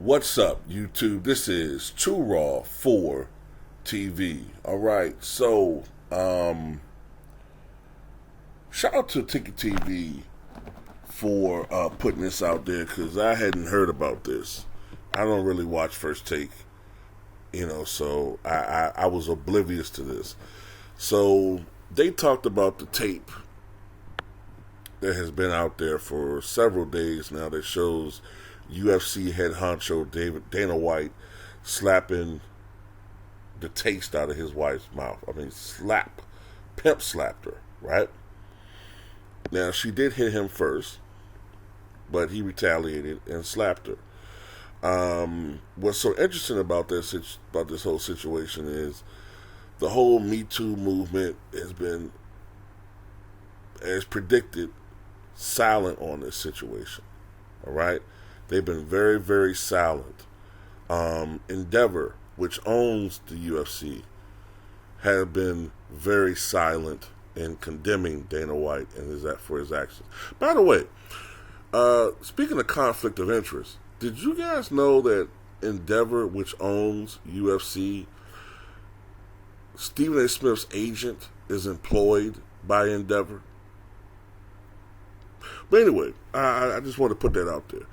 What's up, YouTube? This is Too Raw for TV. All right, so shout out to Ticket TV for putting this out there because I hadn't heard about this. I don't really watch First Take, so I was oblivious to this. So they talked about the tape that has been out there for several days now that shows UFC head honcho Dana White slapping the taste out of his wife's mouth. I mean, pimp slapped her, right? Now, she did hit him first, but he retaliated and slapped her. What's so interesting about this whole situation is the whole Me Too movement has been, as predicted, silent on this situation. All right? They've been very, very silent. Endeavor, which owns the UFC, have been very silent in condemning Dana White and for his actions. By the way, speaking of conflict of interest, did you guys know that Endeavor, which owns UFC, Stephen A. Smith's agent is employed by Endeavor? But anyway, I just want to put that out there.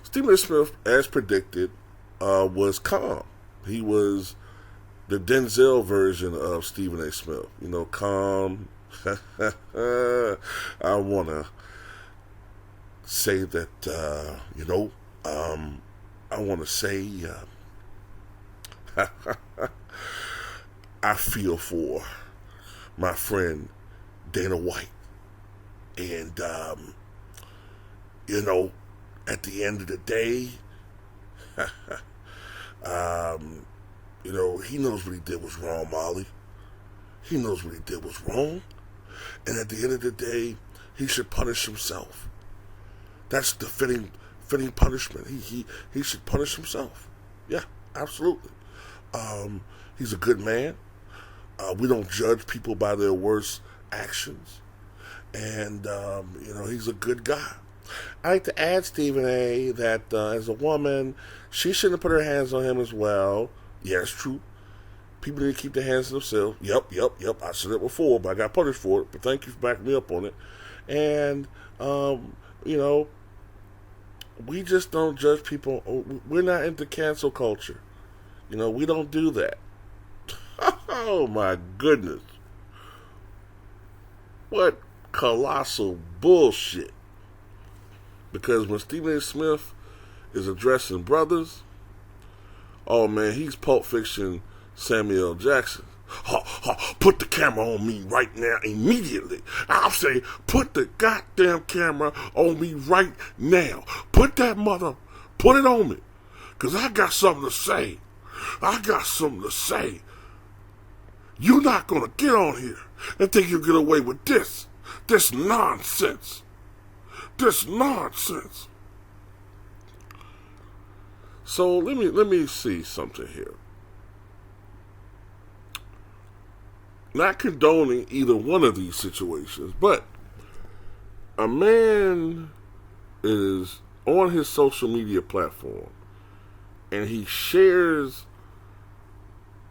Stephen A. Smith, as predicted, was calm. He was the Denzel version of Stephen A. Smith. Calm. I want to say that, I want to say I feel for my friend Dana White. And, at the end of the day, he knows what he did was wrong, Molly. He knows what he did was wrong. And at the end of the day, he should punish himself. That's the fitting punishment. He should punish himself. Yeah, absolutely. He's a good man. We don't judge people by their worst actions. And, he's a good guy. I like to add, Stephen A., that as a woman, she shouldn't have put her hands on him as well. Yeah, it's true. People need to keep their hands to themselves. Yep. I said it before, but I got punished for it. But thank you for backing me up on it. And, we just don't judge people. We're not into cancel culture. We don't do that. Oh, my goodness. What colossal bullshit. Because when Stephen A. Smith is addressing brothers, oh man, he's Pulp Fiction Samuel Jackson. Put the camera on me right now, immediately. I'll say, put the goddamn camera on me right now. Put it on me. Because I got something to say. You're not going to get on here and think you'll get away with this nonsense. So let me see something here. Not condoning either one of these situations, but a man is on his social media platform and he shares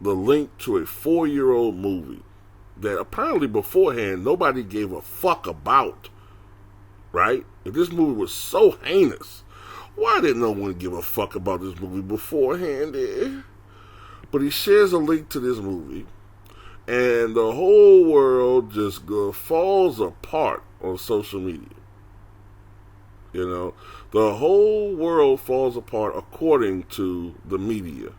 the link to a 4-year-old movie that apparently beforehand nobody gave a fuck about. Right? If this movie was so heinous, why didn't no one give a fuck about this movie beforehand? But he shares a link to this movie, and the whole world just falls apart on social media. The whole world falls apart according to the media.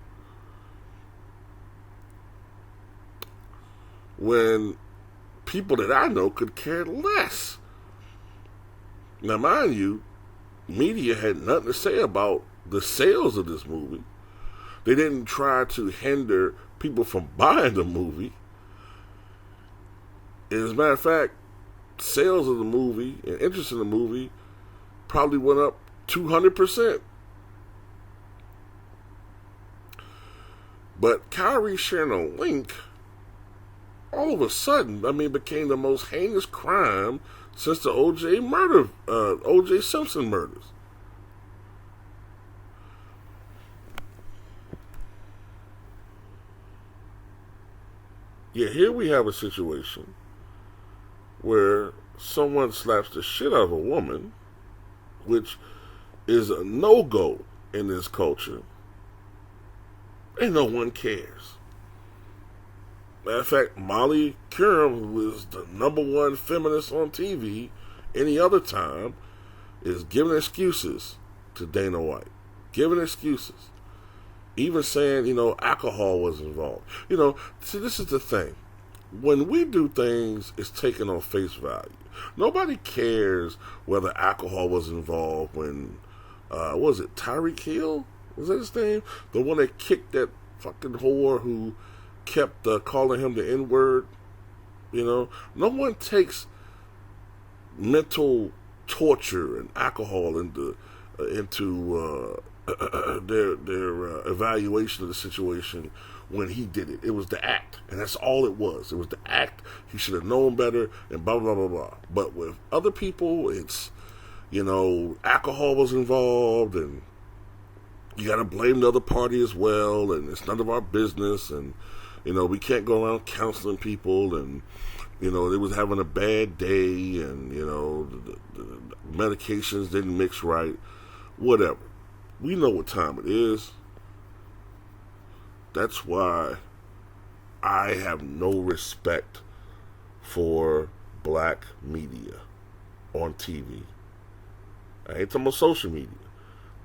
When people that I know could care less. Now, mind you, media had nothing to say about the sales of this movie. They didn't try to hinder people from buying the movie. As a matter of fact, sales of the movie and interest in the movie probably went up 200%. But Kyrie sharing a link, all of a sudden, became the most heinous crime since the O.J. Simpson murders. Yet here we have a situation where someone slaps the shit out of a woman, which is a no-go in this culture, and no one cares. Matter of fact, Molly Qerim, who is the #1 feminist on TV any other time, is giving excuses to Dana White. Giving excuses. Even saying, alcohol was involved. See, this is the thing. When we do things, it's taken on face value. Nobody cares whether alcohol was involved when, what was it, Tyreek Hill? Was that his name? The one that kicked that fucking whore who kept calling him the N-word. No one takes mental torture and alcohol into their evaluation of the situation when he did it. It was the act, and that's all it was. It was the act. He should have known better, and blah, blah, blah, blah. But with other people, it's, alcohol was involved, and you got to blame the other party as well, and it's none of our business, and, we can't go around counseling people, and, they was having a bad day, and, the medications didn't mix right, whatever. We know what time it is. That's why I have no respect for black media on TV. I ain't talking about social media,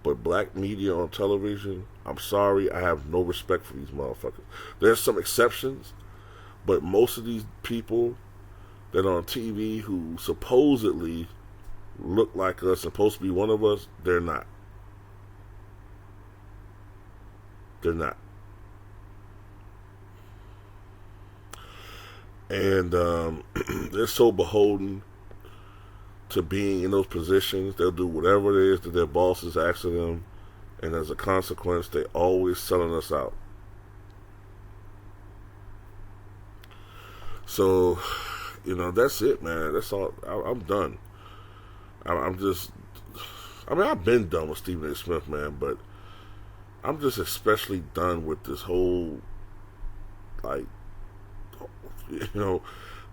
but black media on television, I'm sorry, I have no respect for these motherfuckers. There's some exceptions, but most of these people that are on TV who supposedly look like us, supposed to be one of us, they're not. They're not. And they're so beholden to being in those positions. They'll do whatever it is that their bosses ask of them, and as a consequence, they're always selling us out. So, that's it, man. That's all. I'm done. I've been done with Stephen A. Smith, man, but I'm just especially done with this whole,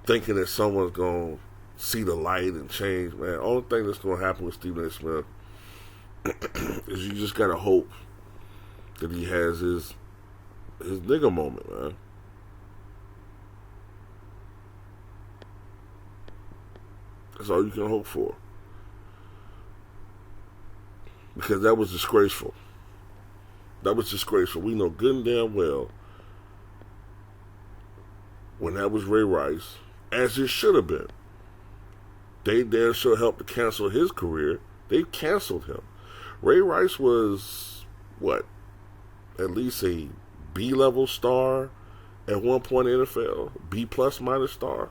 thinking that someone's going to see the light and change, man. Only thing that's going to happen with Stephen A. Smith is you just got to hope that he has his nigga moment, man. That's all you can hope for. Because that was disgraceful. That was disgraceful. We know good and damn well when that was Ray Rice, as it should have been. They damn sure helped to cancel his career. They canceled him. Ray Rice was, at least a B-level star at one point in the NFL. B+ minus star.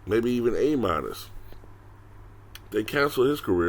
Maybe even A-. They canceled his career.